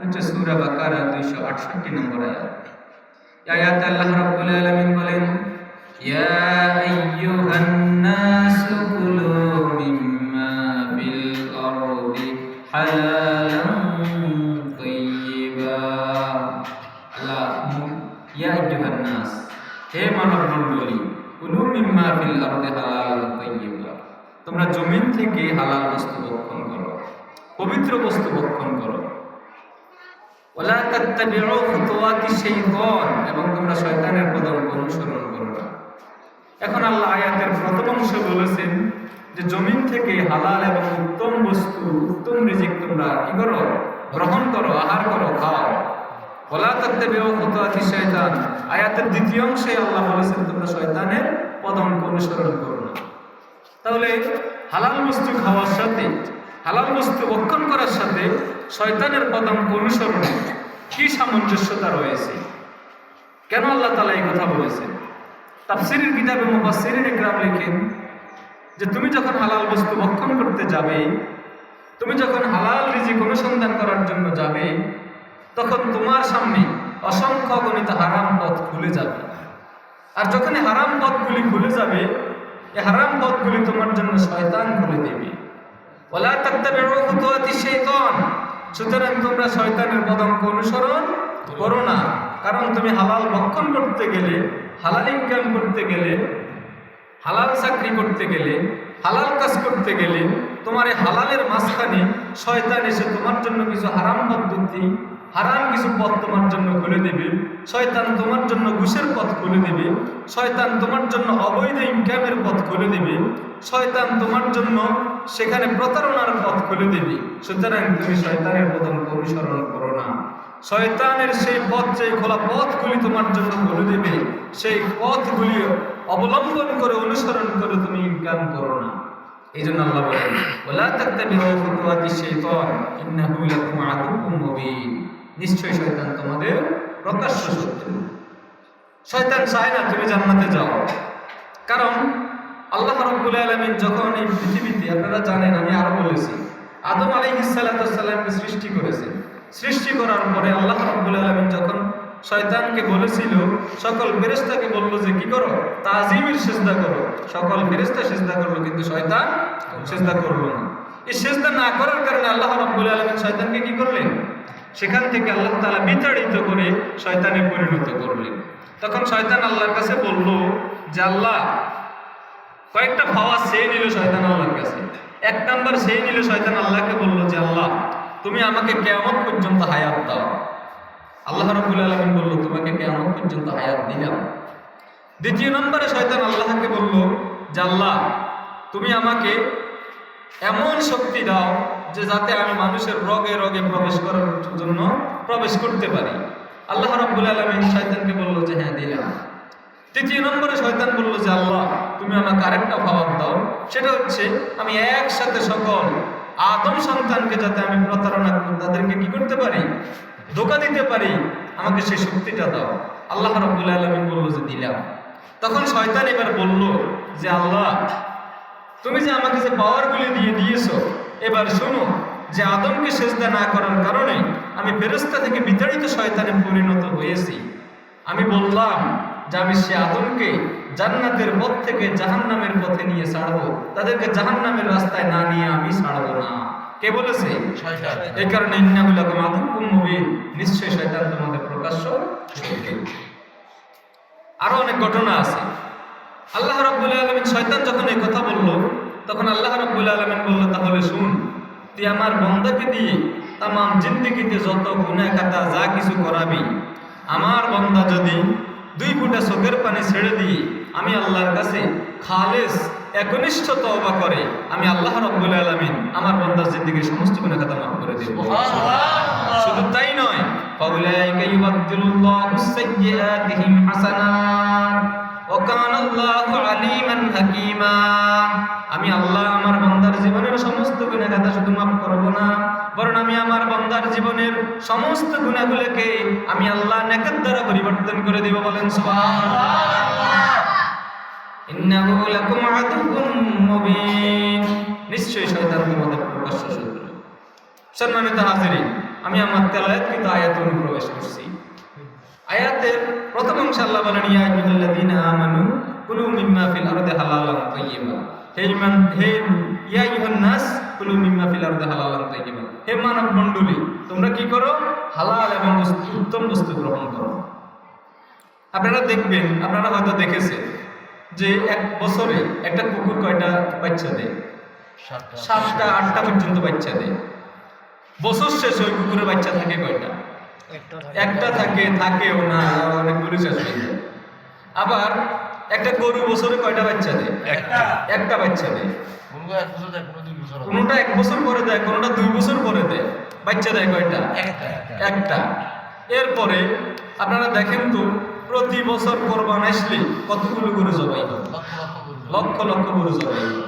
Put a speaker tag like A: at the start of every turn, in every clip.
A: হচ্ছে সূরা বাকারা 268 নম্বর আয়াত। এই আয়াতে আল্লাহ রাব্বুল আলামিন বলেন, ইয়া আইয়ুহান নাসু কুলু মিম্মা ফিল আরদি হালালান তাইয়্যিবা। আল্লাহ ইয়া আইয়ুহান নাস, হে মানব মণ্ডলী, কুলু মিম্মা ফিল আরদি হালালান তাইয়্যিবা, তোমরা জমিন থেকে হালাল বস্তু ভক্ষণ করো, পবিত্র বস্তু ভক্ষণ করো। ওয়ালা তাত্তাবিউ খুতুওয়াতিশ শাইতান, এবং তোমরা শয়তানের পদঙ্ক অনুসরণ করো না। এখন আল্লাহ আয়াতের প্রথম অংশে বলেছেন যে জমিন থেকে হালাল এবং উত্তম বস্তু, উত্তম রিজিক তোমরা কি করো? গ্রহণ করো, আহার করো, খাও। ওয়ালা তাত্তাবিউ খুতুওয়াতিশ শাইতান, আয়াতের দ্বিতীয় অংশে আল্লাহ বলেছেন তোমরা শয়তানের পদঙ্ক অনুসরণ করো না। তাহলে হালাল বস্তু খাওয়ার সাথে, হালাল বস্তু ভক্ষণ করার সাথে শয়তানের পদঙ্ক অনুসরণে কি সামঞ্জস্যতা রয়েছে? কেন আল্লাহ তাআলা এই কথা বলেছেন? তাফসীরের কিতাবে মুফাসসিরিন ইকরাম লিখেন যে তুমি যখন হালাল বস্তু ভক্ষণ করতে যাবে, তুমি যখন হালাল রিজিক অনুসন্ধান করার জন্য যাবে, তখন তোমার সামনে অসংখ্য গণিত হারাম পথ খুলে যাবে। আর যখন এই হারাম পথগুলি খুলে যাবে, এই হারাম পথগুলি তোমার জন্য শয়তান খুলে দেবে। ওয়ালা তাত্তাবিউ খুতুওয়াতিশ শাইতান, সুতরাং তোমরা শয়তানের পদঙ্ক অনুসরণ করো না। কারণ তুমি হালাল ভক্ষণ করতে গেলে, হালাল ইনকাম করতে গেলে, হালাল চাকরি করতে গেলে, হালাল কাজ করতে গেলে তোমার এই হালালের মাঝখানে শয়তান এসে তোমার জন্য কিছু হারাম পদ্ধতি, হারাম কিছু পথ তোমার জন্য খুলে দেবে। শয়তান তোমার জন্য ঘুষের পথ খুলে দেবে। শয়তান তোমার জন্য অবৈধ ইনকামের পথ খুলে দেবে। শয়তান তোমার জন্য সেখানে প্রতারণার পথ খুলে দেবে। সুতরাং তুমি শয়তানের পদঙ্ক অনুসরণ করো না। শয়তানের সেই পথ, সেই খোলা পথগুলি তোমার জন্য খুলে দেবে, সেই পথগুলি অবলম্বন করে, অনুসরণ করে তুমি ইনকাম করো না। এই জন্য আল্লাহ বলেন, ওয়ালা তাত্তাবিউ খুতুওয়াতিশ শাইতান ইন্নাহু লাকুম আদুউম মুবিন, নিশ্চয়ই শয়তান তোমাদের প্রকাশ্য শত্রু। শয়তান চায় না তুমি জান্নাতে যাও। কারণ আল্লাহ রাব্বুল আলামিন যখন এই পৃথিবীতে, আপনারা জানেন, আমি আরো বলেছি, আদম আলাইহিস সালামকে সৃষ্টি করেছেন। সৃষ্টি করার পরে আল্লাহ রাব্বুল আলামিন যখন শয়তানকে বলেছিল, সকল ফেরেশতাকে বলল যে কি করো? তাজিমের সিজদা করো। সকল ফেরেশতা সিজদা করলো, কিন্তু শয়তান সিজদা করলো না। এই সিজদা না করার কারণে আল্লাহ রাব্বুল আলামিন শয়তানকে কি করলেন? সেখান থেকে আল্লাহ তাআলা বিতাড়িত করে শয়তানে পরিণত করলেন। তখন শয়তান আল্লাহর কাছে বলল যে আল্লাহ, কয়েকটা পাওয়া চেয়ে নিল শয়তান আল্লাহর কাছে। এক নাম্বার চেয়ে নিল শয়তান আল্লাহকে বলল যে আল্লাহ, তুমি আমাকে কিয়ামত পর্যন্ত হায়াত দাও। আল্লাহ রাব্বুল আলামিন বলল, তোমাকে কিয়ামত পর্যন্ত হায়াত দিলাম। দ্বিতীয় নম্বরে শয়তান আল্লাহকে বলল যে আল্লাহ, তুমি আমাকে এমন শক্তি দাও যে যাতে আমি মানুষের রগে রগে প্রবেশ করার জন্য প্রবেশ করতে পারি। আল্লাহ রাব্বুল আলামিন শয়তানকে বলল যে হ্যাঁ, দিলাম। তৃতীয় নম্বরে শয়তান বলল যে আল্লাহ, তুমি আমাকে আরেকটা পাওয়ার দাও, সেটা হচ্ছে আমি একসাথে সকল আদম সন্তানকে যাতে আমি প্রতারণা করে তাদেরকে কি করতে পারি? ধোঁকা দিতে পারি, আমাকে সেই শক্তিটা দাও। আল্লাহ রাব্বুল আলামিন বলল যে দিলাম। তখন শয়তান এবার বলল যে আল্লাহ, তুমি যে আমাকে যে পাওয়ারগুলি দিয়ে দিয়েছো, এবার শোনো যে আদমকে সিজদা না করার কারণে আমি ফেরেশতা থেকে বিতাড়িত শয়তানে পরিণত হয়েছি। আমি বললাম যে আমি সে আদমকে জান্নাতের পথ থেকে জাহান্নামের পথে নিয়ে ছাড়বো, তাদেরকে জাহান্নামের রাস্তায় না নিয়ে আমি ছাড়বো না। কে বলেছে? শয়তান। এই কারণে ইন্নাহু লাকুম আদুউম মুবিন, নিশ্চয়ই শয়তান তোমাদের প্রকাশ্য শত্রু। আরো অনেক ঘটনা আছে। আল্লাহ রাব্বুল আলামিন, শয়তান যখন এই কথা বলল, তখন আল্লাহ রাব্বুল আলামিন বলল, তাহলে শুন, তুই আমার বান্দাকে দিয়ে তামাম জিন্দেগিতে যত গুনাহ খাতা যা কিছু করাবি, আমার বান্দা যদি 2 ফোঁটা চোখের পানি ছেড়ে দিয়ে আমি আল্লাহর কাছে খালেস একনিষ্ঠ তওবা করে, আমি আল্লাহ রাব্বুল আলামিন আমার বান্দার জিন্দেগির সমস্ত গুনাহ খাতা মাফ করে দেব। সুবহানাল্লাহ। শুধু তাই নয়, ফাউলাইকা ইউবাদদিলুল্লাহু সাইয়্যাতিহিম হাসানাত ওয়া কানা আল্লাহু আলিমান হাকীমা। আমি আল্লাহ আমার বান্দার জীবনের সমস্ত গুনাহ খাতা শুধু মাফ করব না, বরং আমি আমার বান্দার জীবনের সমস্ত গুনাহগুলোকে আমি আল্লাহ নেকের দ্বারা পরিবর্তন করে দেব। বলেন সুবহানাল্লাহ। ইন্নাহু লাকুম আদুউম মুবিন, নিশ্চয়ই শয়তান তোমাদের প্রকাশ্য শত্রু। সম্মানিত হাজিরিন, আমি আমার তেলাওয়াতকৃত আয়াত অনুপ্রবেশ করছি। আয়াতের প্রথম অংশে আল্লাহ বলেন, ইয়া আইয়ুহাল্লাযীনা আমানু কুলু মিম্মা ফিল আরদি হালালান তাইয়্যিবা। হে ইয়া আইয়ুহান নাস কুলু মিম্মা ফিল আরদি হালালান তাইয়্যিবা। হে মানব মণ্ডলী, তোমরা কি করো? হালাল এবং উত্তম বস্তু গ্রহণ করো। আপনারা দেখবেন, আপনারা হয়তো দেখেছেন যে এক বছরে একটা কুকুর কয়টা বাচ্চা দেয়? 7টা 8টা পর্যন্ত বাচ্চা দেয়। বছর শেষে ওই কুকুরের বাচ্চা থাকে কয়টা? একটা থাকেও না, অনেকগুলো শেষ হয়ে যায়। আবার একটা গরু বছরে কয়টা বাচ্চা দেয়? একটা বাচ্চা দেয়। কোনোটা 1 বছর পরে দেয়, কোনোটা 2 বছর পরে দেয়। বাচ্চা দেয় কয়টা? একটা। এরপরে আপনারা দেখেন তো, প্রতি বছর কোরবান আসলে কতগুলো গরু জবাই হয়? লক্ষ লক্ষ গরু জবাই হয়।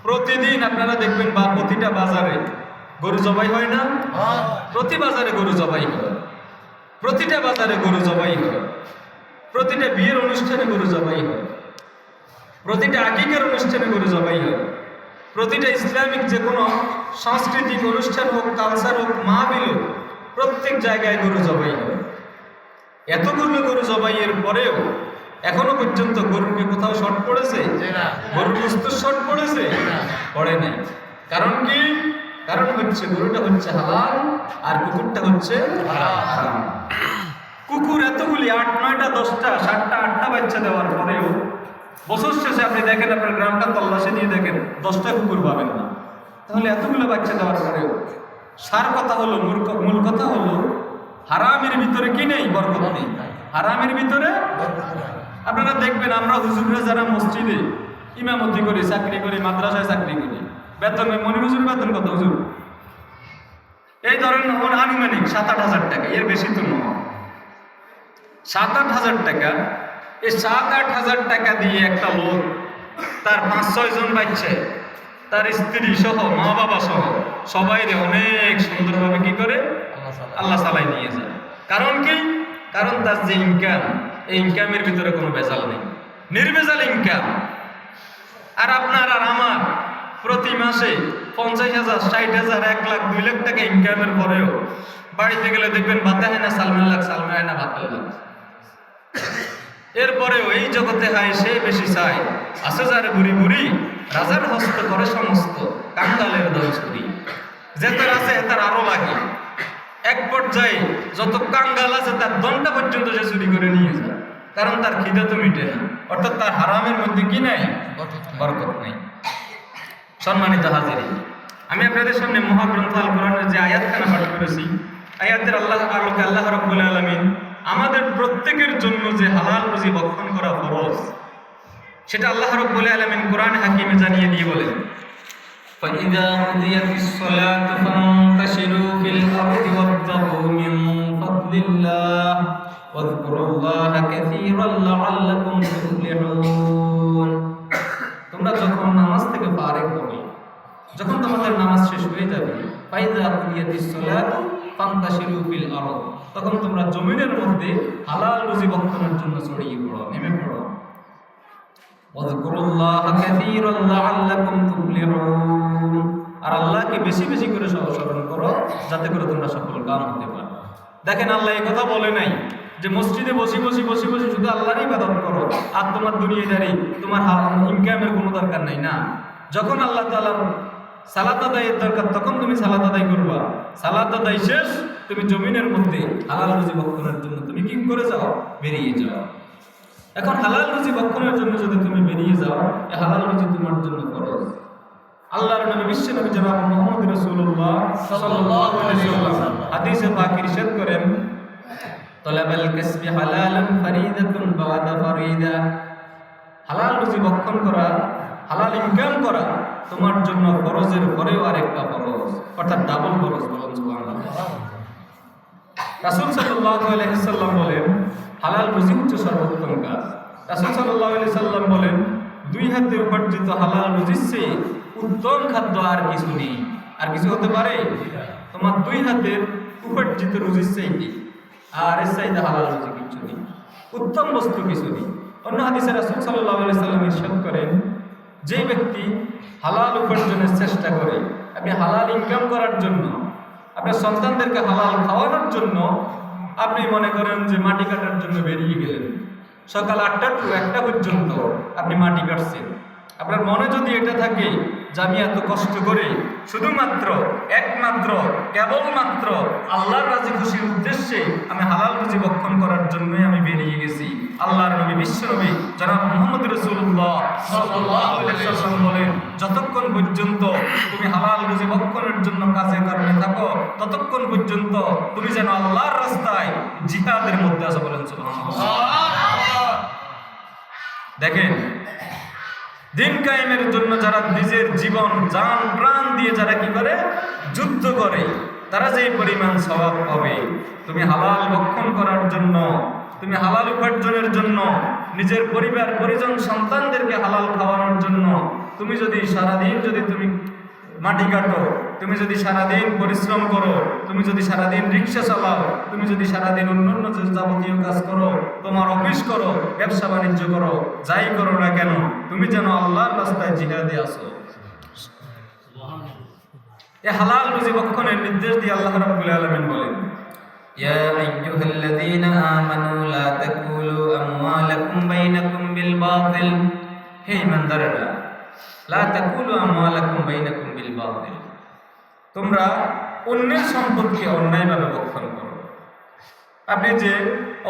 A: প্রতিদিন আপনারা দেখবেন বা প্রতিটা বাজারে গরু জবাই হয় না? প্রতি বাজারে গরু জবাই হয়, প্রতিটা বাজারে গরু জবাই হয়, প্রতিটা বিয়ের অনুষ্ঠানে গরু জবাই হয়, প্রতিটা আকিকার অনুষ্ঠানে গরু জবাই হয়, প্রতিটা ইসলামিক যে কোনো সাংস্কৃতিক অনুষ্ঠান হোক, কালচার হোক, মাহফিল হোক, প্রত্যেক জায়গায় গরু জবাই হয়। এতগুলো গরু জবাইয়ের পরেও এখনো পর্যন্ত গরুকে কোথাও শর্ট পড়েছে? গরুর গোশত শর্ট পড়েছে? পড়ে নাই। কারণ কি? কারণ হচ্ছে গরুটা হচ্ছে হালাল আর কুকুরটা হচ্ছে হারাম। কুকুর এতগুলি 8, 9টা, 10টা, 7টা, 8টা বাচ্চা দেওয়ার পরেও বছর শেষে আপনি দেখেন, আপনার গ্রামটা তল্লাশি দিয়ে দেখেন 10টা কুকুর পাবেন না। তাহলে এতগুলো বাচ্চা দেওয়ার পরেও সার কথা হলো, মূল কথা হলো, হারামের ভিতরে কি নেই? বরকত নেই। হারামের ভিতরে আপনারা দেখবেন, আমরা হুজুররা যারা মসজিদে ইমামতি করি, চাকরি করি, মাদ্রাসায় চাকরি করি, বেতন মনির হুজুর বেতন কত হুজুর? এই ধরেন আনুমানিক 7-8 হাজার টাকা, এর বেশি তো নয়। 7-8 হাজার টাকা। এই 7-8 হাজার টাকা দিয়ে একটা লোক তার 5-6 জন বাচ্চা, তার স্ত্রী সহ, মা বাবা সহ সবাই অনেক সুন্দরভাবে কি করে? আল্লাহ সালাই নিয়ে যায়। কারণ কি? কারণ তার যে ইনকাম, এই ইনকামের ভিতরে কোনো ভেজাল নেই, নির্ভেজাল ইনকাম। আর আপনার আর আমার প্রতি মাসে 50,000, 60,000, 1 লাখ, 2 লাখ টাকা ইনকামের পরেও বাড়িতে গেলে দেখবেন ভাতে হয় না সালমান লাখ, সালমান হয় না ভাতে লাখ। এরপরেও এই জগতে হয় সে বেশি চায়, আসে যার ঘুরি ঘুরি, রাজার হস্ত করে সমস্ত, কাঙ্গালের দল ছুরি। যে তার আছে তার আরো লাগে। এক পর্যায়ে যত কাঙ্গাল আছে তার দনটা পর্যন্ত সে চুরি করে নিয়ে যায়, কারণ তার খিদে তো মিটে না। অর্থাৎ তার হারামের মধ্যে কি নাই? বরকত নাই। সম্মানিত হাজির, আমি আপনাদের সামনে মহাগ্রন্থ আল কোরআনের যে আয়াতখানা পাঠ করেছি, আয়াতের আল্লাহ রাব্বুল আলামিন আমাদের প্রত্যেকের জন্য যে হালাল রুজি ভক্ষণ করা ফরজ, সেটা আল্লাহ রাব্বুল আলামিন কোরআন হাকিমে জানিয়ে দিয়ে বলেন, فَإِذَا قُضِيَتِ الصَّلَاةُ فَانتَشِرُوا فِي الْأَرْضِ وَابْتَغُوا مِن فَضْلِ اللَّهِ وَاذْكُرُوا اللَّهَ كَثِيرًا لَعَلَّكُمْ تُفْلِحُونَ। তোমরা যখন নামাজ থেকে ফারেগ হবে, যখন তোমাদের নামাজ শেষ হয়ে যাবে, ফাইযা কুদিয়াতিস সালাতু ফান্তাশিরু ফিল আরদ, তখন তোমরা জমিনের মধ্যে হালাল রুজি ভক্ষণের জন্য ছড়িয়ে পড়ো, নেমে পড়ো। ওয়াযকুরুল্লাহা কাসীরান লাআল্লাকুম তুফলিহুন, আর আল্লাহকে বেশি বেশি করে স্মরণ করো, যাতে করে তোমরা সফল কাম হতে পারো। দেখেন, আল্লাহ এই কথা বলে নাই যে মসজিদে বসে শুধু আল্লাহরই ইবাদত করো আর তোমার দুনিয়াদারি, তোমার ইনকামের কোনো দরকার নাই। না, যখন আল্লাহ তাআলা সালাত আদায়ের দরকার তখন তুমি সালাত আদায় করবা। সালাত আদায় শেষ, তুমি জমিনের মধ্যে হালাল রুজি ভক্ষণের জন্য তুমি কি করে যাও? বেরিয়ে যাও। এখন হালাল রুজি ভক্ষণের জন্য যদি তুমি বেরিয়ে যাও, এই হালাল রুজি তোমার জন্য ফরজ। আল্লাহর নবী বিশ্ব নবী জনাব মুহাম্মদ রাসূলুল্লাহ সাল্লাল্লাহু আলাইহি ওয়াসাল্লাম হাদিসে পাক ইরশাদ করেন, তলাবাল কাসবি হালালুন ফরিদাতুন বা'দা ফরিদা, হালাল রুজি ভক্ষণ করা, হালাল ইনকাম করা তোমার জন্য ফরজের পরেও আরেকটা ফরজ, অর্থাৎ ডাবল ফরজ। বলুন সুবহানাল্লাহ। রাসূল সাল্লাল্লাহু আলাইহি সাল্লাম বলেন, হালাল রুজি হচ্ছে সর্বোত্তম কাজ। রাসূল সাল্লাল্লাহু আলাইহি সাল্লাম বলেন, 2 হাতে উপার্জিত হালাল রুজির চেয়ে উত্তম খাদ্য আর কিছু নেই। আর কিছু হতে পারে? তোমার 2 হাতের উপার্জিত রুজির চাইতে আর এর চাইতে হালাল রুজি কিছু নেই, উত্তম বস্তু কিছু নেই। অন্য হাদিসে রাসূল সাল্লাল্লাহু আলাইহি সাল্লাম ইরশাদ করেন, যে ব্যক্তি হালাল উপার্জনের চেষ্টা করে, আপনি হালাল ইনকাম করার জন্য
B: আপনার সন্তানদেরকে হালাল খাওয়ানোর জন্য আপনি মনে করেন যে মাটি কাটার জন্য বেরিয়ে গেলেন, সকাল 8টা টু 1টা পর্যন্ত আপনি মাটি কাটছেন। আপনার মনে যদি এটা থাকে যে আমি এত কষ্ট করে শুধুমাত্র একমাত্র কেবলমাত্র আল্লাহর রাজি খুশির উদ্দেশ্যে আমি হালাল রুজি ভক্ষণ করার জন্যই আমি বেরিয়ে গেছি। আল্লাহর নবী, বিশ্ব নবী জনাব মুহাম্মদ রাসূলুল্লাহ সাল্লাল্লাহু আলাইহি ওয়াসাল্লাম বলেন, যতক্ষণ পর্যন্ত তুমি হালাল রুজি ভক্ষণের জন্য কাজে কর্মে থাকো ততক্ষণ পর্যন্ত তুমি যেন আল্লাহর রাস্তায় জিহাদের মধ্যে আছো। বলেন সুবহানাল্লাহ। দেখেন, দিন কায়েমের জন্য যারা নিজের জীবন জান প্রাণ দিয়ে যারা কি করে, যুদ্ধ করে, তারা যেই পরিমাণ সওয়াব পাবে, তুমি হালাল ভক্ষণ করার জন্য, তুমি হালাল উপার্জনের জন্য, নিজের পরিবার পরিজন সন্তানদেরকে হালাল খাওয়ানোর জন্য তুমি যদি সারাদিন তুমি মাটি কাটো, তুমি যদি সারাদিন পরিশ্রম করো, তুমি যদি সারাদিন রিক্সা চালাও, তুমি যদি সারাদিন অন্যান্য যাবতীয় কাজ করো, তোমার অফিস করো, ব্যবসা বাণিজ্য করো, যাই করো না কেন, তুমি যেন আল্লাহর রাস্তায় জিহাদে আসো। এই হালাল রুজি ভক্ষণের নির্দেশ দিয়ে আল্লাহ রাব্বুল আলামিন বলেন,
A: ইয়া আইয়ুহাল্লাযীনা আমানু লা তাকুলু আমওয়ালাকুম বাইনাকুম বিল বাতিল। হে ঈমানদাররা, লা তাকুলু আমওয়ালাকুম বাইনাকুম বিল বাতিল, তোমরা অন্যের সম্পদকে অন্যায়ভাবে ভক্ষণ করো। আপনি যে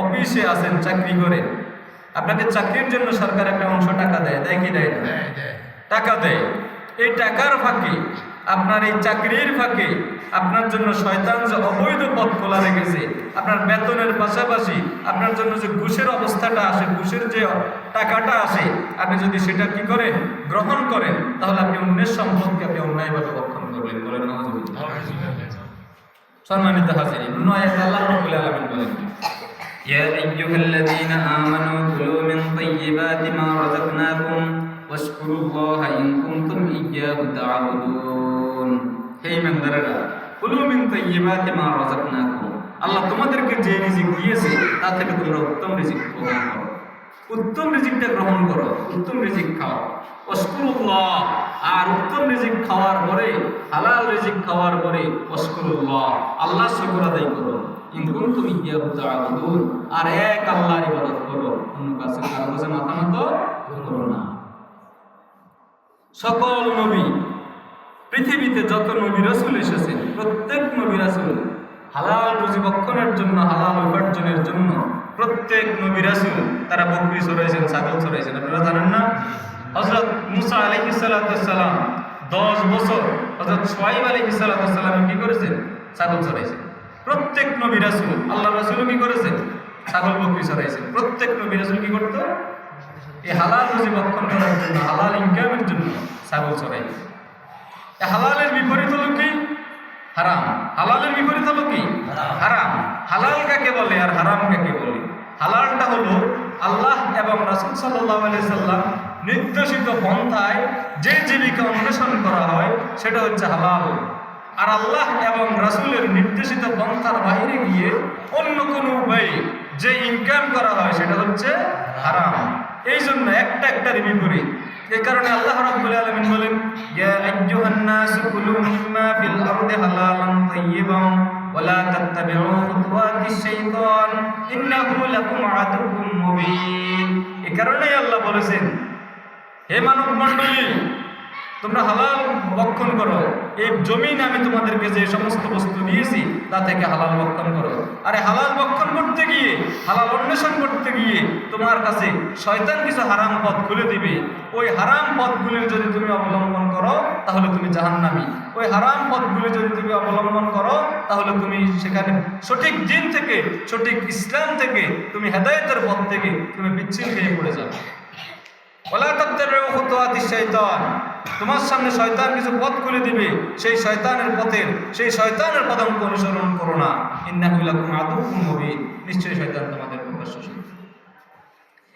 A: অফিসে আছেন, চাকরি করেন, আপনাকে চাকরির জন্য সরকার একটা অংশ টাকা দেয়, দেয় কি দেয় না? টাকা দেয়। এই টাকার ফাঁকে, আপনার এই চাকরির ফাঁকে আপনার জন্য শয়তান যে অবৈধ পথ খোলা রেখেছে, আপনার বেতনের পাশাপাশি আপনার জন্য যে ঘুষের অবস্থাটা আসে, ঘুষের যে টাকাটা আসে, আপনি যদি সেটা কি করেন, গ্রহণ করেন, তাহলে আপনি অন্যের সম্পদকে আপনি অন্যায়ভাবে ভক্ষণ করলেন। বলেন নাউযুবিল্লাহ। সম্মানিত হাজিরিন, আল্লাহ রাব্বুল আলামিন বলেন, ইয়া আইয়ুহাল্লাযীনা আমানু কুলু মিন তাইয়্যিবাতি মা রাযাকনাকুম ওয়াশকুরুল্লাহা ইন কুনতুম ইয়্যাহু তা'বুদুন। হে ঈমানদাররা, কুলু মিন তাইয়্যিবাতি মা রাযাকনাকুম, আল্লাহ তোমাদেরকে যে রিজিক দিয়েছে তা থেকে তোমরা উত্তম রিজিক গ্রহণ করো, উত্তম রিজিকটা গ্রহণ করো, উত্তম রিজিক খাও। ওয়াশকুরুল্লাহ, আর উত্তম রিজিক খাওয়ার পরে, হালাল রিজিক খাওয়ার পরে ওয়াশকুরুল্লাহ, আল্লাহর শুকর আদায় করো। ইন কুনতুম ইয়্যাহু তা'বুদুন, আর এক আল্লাহর ইবাদত করো, অন্য কাছে কারো কাছে মাথা নত করো না। সকল নবী, পৃথিবীতে যত নবী রাসূল এসেছেন, প্রত্যেক নবী রাসূল হালাল রুজি ভক্ষণের জন্য, হালাল উপার্জনের জন্য প্রত্যেক নবী রাসূল তারা বকরি চড়াইছেন, ছাগল চড়াইছেন। আপনারা জানেন না? হযরত মুসা আলাইহিস সালাম 10 বছর হযরত শুআয়ব আলাইহিস সালাম কি করেছেন? ছাগল চড়াইছেন। প্রত্যেক নবী রাসূল, আল্লাহর রাসূল কি করেছেন? ছাগল বকরি চড়াইছেন। প্রত্যেক নবী রাসূল কি করত? এই হালাল রুজি ভক্ষণ করার জন্য, হালাল ইনকামের জন্য ছাগল চড়াইছেন। এই হালালের বিপরীত হলো কি? হারাম। হালালের বিপরীত হলো কি? হারাম। হালাল কাকে বলে আর হারাম কাকে বলে? হালালটা হলো আল্লাহ এবং রাসূল সাল্লাল্লাহু আলাইহি সাল্লাম নির্দেশিত পন্থায় যে জীবিকা অন্বেষণ করা হয় সেটা হচ্ছে হালাল। আর আল্লাহ এবং রাসূলের নির্দেশিত পন্থার বাইরে গিয়ে অন্য কোনো উপায়ে যে ইনকাম করা হয় সেটা হচ্ছে হারাম। এই জন্য একটার বিপরীত। এই কারণে আল্লাহ রাব্বুল আলামিন বলেন, ইয়া আইয়ুহান নাসু কুলু মিম্মা ফিল আরদি হালালান তাইয়্যিবান ওয়া লা তাত্তাবিউ খুতুওয়াতিশ শাইতান ইন্নাহু লাকুম আদুউম মুবিন। এই কারণে আল্লাহ বলেছেন, হে মানব মণ্ডলী, তোমরা হালাল ভক্ষণ করো। এই জমিন আমি তোমাদেরকে যে সমস্ত বস্তু দিয়েছি তা থেকে হালাল ভক্ষণ করো। আরে হালাল ভক্ষণ করতে গিয়ে, হালাল অন্বেষণ করতে গিয়ে তোমার কাছে শয়তান কিছু হারাম পথ খুলে দিবে। ওই হারাম পথগুলির যদি তুমি অবলম্বন করো তাহলে তুমি জাহান্নামী। ওই হারাম পথগুলি যদি তুমি অবলম্বন করো তাহলে তুমি সেখানে সঠিক দিন থেকে, সঠিক ইসলাম থেকে, তুমি হেদায়েতের পথ থেকে তুমি বিচ্ছিন্ন হয়ে পড়ে যাবে। ওয়ালা তাত্তাবিউ খুতুওয়াতিশ শাইতান, তোমার সামনে শয়তান কিছু পথ খুলে দিবে, সেই শয়তানের পদাঙ্ক অনুসরণ করো না। ইন্নাহু লাকুম আদুউম মুবিন, নিশ্চয়ই শয়তান তোমাদের প্রকাশ্য শত্রু।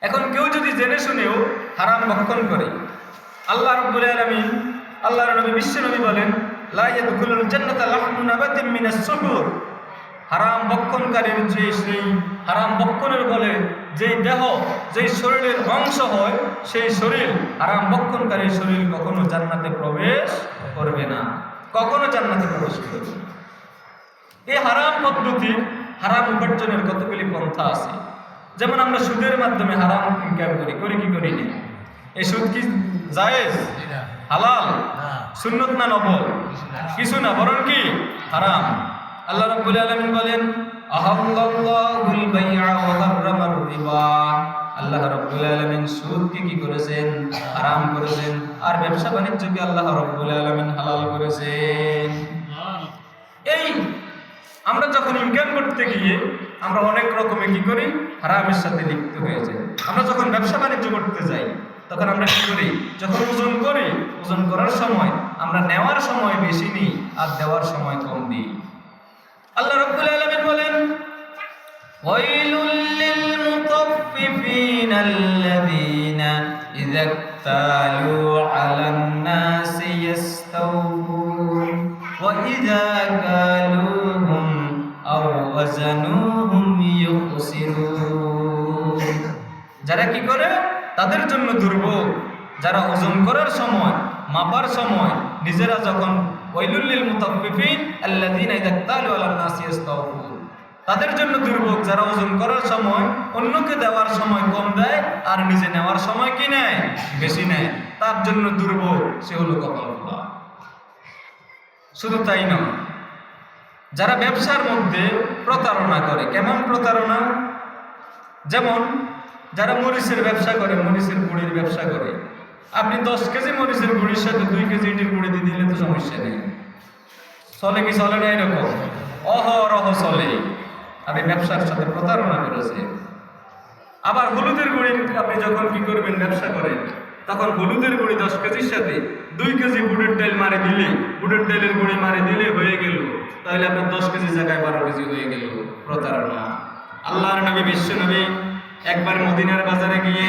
A: এখন কেউ যদি জেনে শুনেও হারাম ভক্ষণ করে, আল্লাহ রাব্বুল আলামিন, আল্লাহর নবী বিশ্ব নবী বলেন, লা ইয়াদখুলুল জান্নাতা লাহমু নাবাতিন মিনাস সুহুর। হারাম ভক্ষণকারীর সেই হারাম ভক্ষণের বলে যেই দেহ, যেই শরীরের অংশ হয়, সেই শরীর, হারাম ভক্ষণকারীর শরীর কখনো জান্নাতে প্রবেশ করবে না, কখনো জান্নাতে প্রবেশ করবে না।
B: এই হারাম পদ্ধতি, হারাম উপার্জনের কতগুলি পন্থা আছে। যেমন আমরা সুদের মাধ্যমে হারাম ইনকাম করি কি করি না? এই সুদ কি জায়েজ, হালাল, সুন্নত না নফল? কিছু না, বরং কি হারাম। আল্লাহ রাব্বুল আলামিন বলেন আহাল্লাল্লাহুল বাই'a ওয়া হাররামার রিবা। আল্লাহ রাব্বুল আলামিন সুদকে কি করেছেন? হারাম করেছেন। আর ব্যবসা বাণিজ্যকে আল্লাহ রাব্বুল আলামিন হালাল করেছেন। এই আমরা যখন ইনকাম করতে গিয়ে আমরা অনেক রকমের কি করি? হারামের সাথে লিপ্ত হয়ে যাই। আমরা যখন ব্যবসা বাণিজ্য করতে যাই তখন আমরা কি করি? যখন ওজন করি, ওজন করার সময় আমরা নেওয়ার সময় বেশি নিই আর দেওয়ার সময় কম দিই। আল্লাহ রাব্বুল আলামিন বলেন ওয়াইলুল লিল মুতাফফিফিনা আল্লাযীনা ইযা ইক্তালু আলান নাসি ইস্তাওফুন ওয়া ইযা কালুহুম আও ওয়াজানুহুম ইউখসিরুন। যারা কি করে? তাদের জন্য দুর্ভোগ, যারা ওজন করার সময়, মাপার সময় নিজেরা যখন ওয়াইলুল লিল মুতাফফিফিন আল্লাযীনা ইযা ইক্তালু আলান নাসি ইস্তাওফুন, তাদের জন্য দুর্ভোগ যারা ওজন করার সময় অন্যকে দেওয়ার সময় কম দেয় আর নিজে নেওয়ার সময় কি নেয়? বেশি নেয়। তার জন্য দুর্ভোগ, সে হলো কপালপোড়া। শুধু তাই নয়, যারা ব্যবসার মধ্যে প্রতারণা করে। কেমন প্রতারণা? যেমন যারা মরিচের ব্যবসা করে, মরিচের গুঁড়ির ব্যবসা করে, আপনি 10 কেজি মরিচের গুঁড়ির সাথে 2 কেজি ইটের গুঁড়ি দিয়ে দিলে তো সমস্যা নেই। চলে কি চলে না? এরকম অহরহ চলে। আপনি ব্যবসার সাথে প্রতারণা করেছে। আবার হলুদের গুঁড়ি আপনি যখন কি করবেন? ব্যবসা করেন, তখন হলুদের গুঁড়ি 10 কেজির সাথে 2 কেজি বুটের ডাল মারে দিলে, বুটের ডালের গুঁড়ি মারে দিলে হয়ে গেল, তাহলে আপনার 10 কেজি জায়গায় 12 কেজি হয়ে গেল। প্রতারণা। আল্লাহর নবী, বিশ্ব নবী একবার মদিনার বাজারে গিয়ে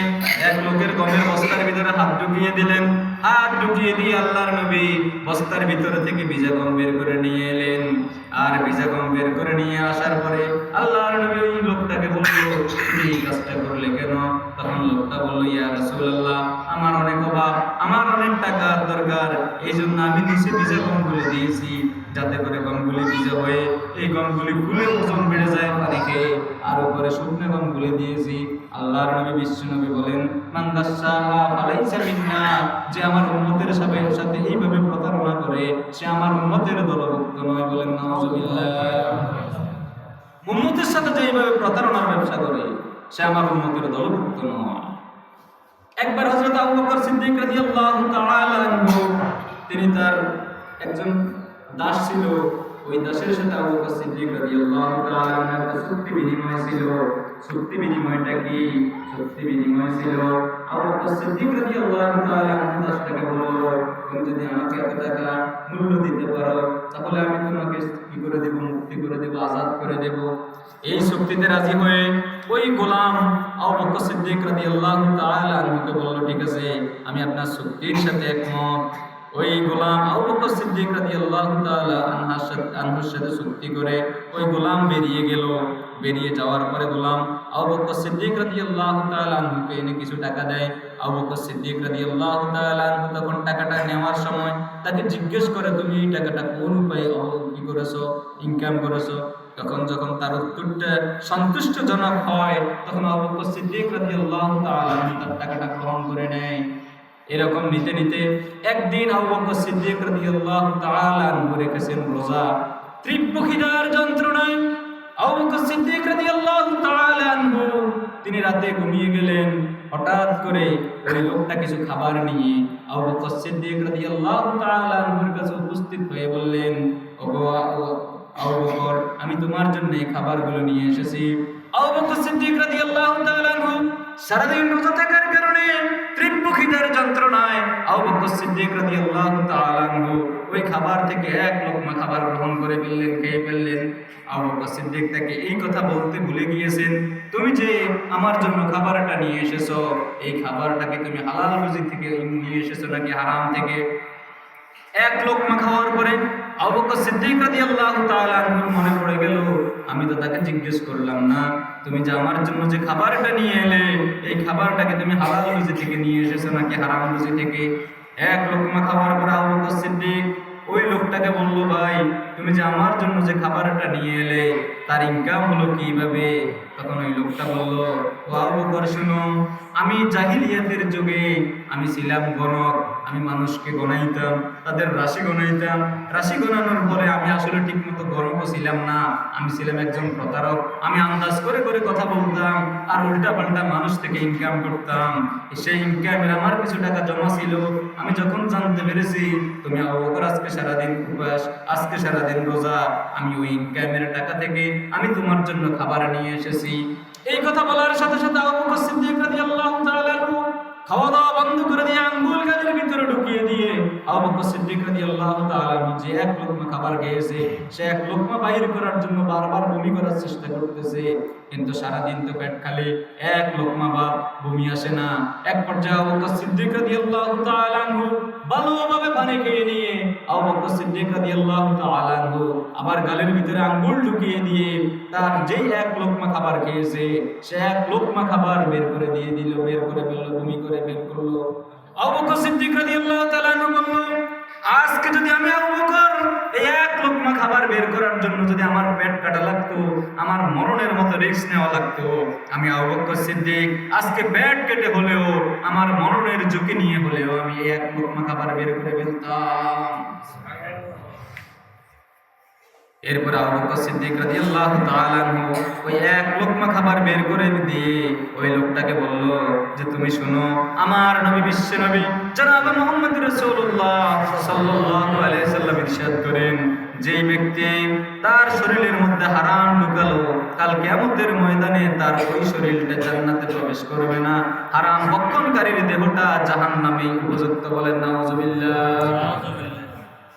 B: এক লোকের গমের বস্তার ভিতরে হাত ঢুকিয়ে দিলেন। হাত ঢুকিয়ে দিয়ে আল্লাহর নবী বস্তার ভিতরে থেকে ভিজা গম বের করে নিয়ে এলেন। আর ভিজা গম বের করে নিয়ে আসার পরে আল্লাহর নবী ওই লোকটাকে বলল, তুমি এই কাজটা করলে কেন? তখন লোকটা বলল, ইয়া রাসূলুল্লাহ, আমার অনেক অভাব, আমার অনেক টাকার দরকার, এই জন্য আমি নিচে ভিজা গমগুলো দিয়েছি, যাতে করে গমগুলি ভিজা হয়ে এই গমগুলি ফুলে ওজন বেড়ে যায় পানি খেয়ে। আর উপরে শুকনো গমগুলি দিয়েছি। আল্লাহর নবী, বিশ্ব নবী বলেন, মান দাসসাহা ফালাইসা মিন্না, যে আমার উম্মতের সাথে এইভাবে প্রতারণা করে সে আমার উম্মতের দলভুক্ত নয়। বলেন নাউযুবিল্লাহ। উম্মতের সাথে যে এইভাবে প্রতারণার ব্যবসা করে সে আমার উম্মতের দলভুক্ত নয়। একবার হযরত আবু বকর সিদ্দিক রাদিয়াল্লাহু তাআলা আনহু, তিনি তার একজন দাস ছিল, ওই দাসের সাথে আবু বকর সিদ্দিক রাদিয়াল্লাহু তাআলা আনহু একটা চুক্তি বিনিময় ছিল। চুক্তি বিনিময়টা কি? চুক্তি বিনিময় ছিল আবু বকর সিদ্দিক রাদিয়াল্লাহু তাআলা আনহু দাসটাকে বলল, তুমি যদি আমাকে এত টাকা মূল্য দিতে পারো তাহলে আমি তোমাকে কি করে দেব? মুক্তি করে দেব, আজাদ করে দেব। এই চুক্তিতে রাজি হয়ে ওই গোলাম আবু বকর সিদ্দিক রাদিয়াল্লাহু তাআলা আনহুকে বলল, ঠিক আছে, আমি আপনার চুক্তির সাথে একমত। ওই গোলাম আবু বকর সিদ্দিক রাদিয়াল্লাহু তাআলা আনহুর সাথে চুক্তি করে ওই গোলাম বেরিয়ে গেল। বেরিয়ে যাওয়ার পরে গোলাম আবু বকর সিদ্দিক রাদিয়াল্লাহু তাআলা আনহুকে এনে কিছু টাকা দেয়। আবু বকর সিদ্দিক রাদিয়াল্লাহু তাআলা আনহু তখন টাকাটা নেওয়ার সময় তাকে জিজ্ঞেস করে, তুমি এই টাকাটা কোন উপায়ে কি করেছো, ইনকাম করেছো? তখন যখন তার উত্তরটা সন্তুষ্টজনক হয় তখন আবু বকর সিদ্দিক রাদিয়াল্লাহু তাআলা আনহু তার টাকাটা গ্রহণ করে নেয়। এরকম নিতে নিতে একদিন আবু বকর সিদ্দিক রাদিয়াল্লাহু তাআলা আনহু রেখেছেন রোজা। তীব্র খিদার যন্ত্রণায় আবু বকর সিদ্দিক রাদিয়াল্লাহু তাআলা আনহু তিনি রাতে ঘুমিয়ে গেলেন। হঠাৎ করে ওই লোকটা কিছু খাবার নিয়ে আবু বকর সিদ্দিক রাদিয়াল্লাহু তাআলা আনহুর কাছে উপস্থিত হয়ে বললেন, ওগো আবু বকর, আমি তোমার জন্য এই খাবারগুলো নিয়ে এসেছি। আবু বকর সিদ্দিক রাদিয়াল্লাহু তাআলা আনহু সারাদিন রোজা থাকার কারণে তীব্র খিদার যন্ত্রণায় আবু বকর সিদ্দিক রাদিয়াল্লাহু তাআলা আনহু ওই খাবার থেকে এক লোকমা খাবার গ্রহণ করে ফেললেন, খেয়ে ফেললেন। আবু বকর সিদ্দিক তাকে এই কথা বলতে ভুলে গিয়েছেন, তুমি যে আমার জন্য খাবারটা নিয়ে এসেছো, এই খাবারটাকে তুমি হালাল রুজি থেকে নিয়ে এসেছো নাকি হারাম থেকে? এক লোকমা খাওয়ার পরে আবু বকর সিদ্দিক রাদিয়াল্লাহু তাআলা আনহুর মনে পড়ে গেল, আমি তো তাকে জিজ্ঞেস করলাম না, তুমি যে আমার জন্য যে খাবারটা নিয়ে এলে এই খাবারটাকে তুমি হালাল রুজি থেকে নিয়ে এসেছো নাকি হারাম রুজি থেকে? এক লোকমা খাওয়ার পরে আবু বকর সিদ্দিক ওই লোকটাকে বলল, ভাই তুমি যে আমার জন্য যে খাবারটা নিয়ে এলে তার ইনকাম হলো কিভাবে? তখন ওই লোকটা বলল, ও আবু বকর শুনো, আমি জাহিলিয়াতের যুগে আমি ছিলাম গণক, আমি মানুষকে গণাইতাম, তাদের রাশি গণাইতাম। রাশি গণানোর পরে আমি আসলে ঠিকমতো গণকও ছিলাম না, আমি ছিলাম একজন প্রতারক। আমি আন্দাজ করে করে কথা বলতাম আর উল্টা পাল্টা মানুষ থেকে ইনকাম করতাম। সেই ইনকামের আমার কিছু টাকা জমা ছিল। আমি যখন জানতে পেরেছি তুমি আবু বকর আজকে সারাদিন উপবাস, আজকে সারাদিন রোজা, আমি ওই ইনকামের টাকা থেকে আমি তোমার জন্য খাবার নিয়ে এসেছি। এই কথা বলার সাথে সাথে আবু বকর সিদ্দিক রাদিয়াল্লাহু তাআলা খাওয়া দাওয়া বন্ধ করে দিয়ে আঙ্গুল গালের ভিতরে ঢুকিয়ে দিয়ে আবু বকর সিদ্দিক রাদিয়াল্লাহু তাআলা যে এক লোকমা খাবার খেয়েছে, সে এক লোকমা বাইর করার জন্য বারবার বমি করার চেষ্টা করতেছে, কিন্তু সারাদিন তো পেট খালি, এক লোকমা বা বমি আসে না। এক পর্যায়ে আবু বকর সিদ্দিক রাদিয়াল্লাহু তাআলা ভালোভাবে পানি খেয়ে নিয়ে আবু বকর সিদ্দিক রাদিয়াল্লাহু তাআলা আবার গালের ভিতরে আঙ্গুল ঢুকিয়ে দিয়ে তার যেই এক লোকমা খাবার খেয়েছে সে এক লোকমা খাবার বের করে দিয়ে দিল, বের করে ফেললো, বমি করে বের করলো। আবু বকর সিদ্দিক রাদিয়াল্লাহু তাআলা বলল, আজকে যদি আমি আবু বকর এই এক লোকমা খাবার বের করার জন্য যদি আমার পেট কাটা লাগতো, আমার মরণের মতো রিস্ক নেওয়া লাগতো, আমি আবু বকর সিদ্দিক আজকে পেট কেটে হলেও আমার মরণের ঝুঁকি নিয়ে হলেও আমি এই এক লোকমা খাবার বের করে ফেলতাম। এরপর আবু বকর সিদ্দিক রাদিয়াল্লাহু তাআলা ওই এক লোকমা খাবার বের করে দিয়ে ওই লোকটাকে বলল যে তুমি শোনো, আমার নবী বিশ্ব নবী জনাব মুহাম্মদ রাসূলুল্লাহ সাল্লাল্লাহু আলাইহি সাল্লাম ইরশাদ করেন, যেই ব্যক্তি তার শরীরের মধ্যে হারাম ঢুকালো কাল কিয়ামতের ময়দানে তার ওই শরীরটা জান্নাতে প্রবেশ করবে না, হারাম ভক্ষণকারীর দেহটা জাহান্নামে উপযুক্ত। বলেন নাউজুবিল্লাহ।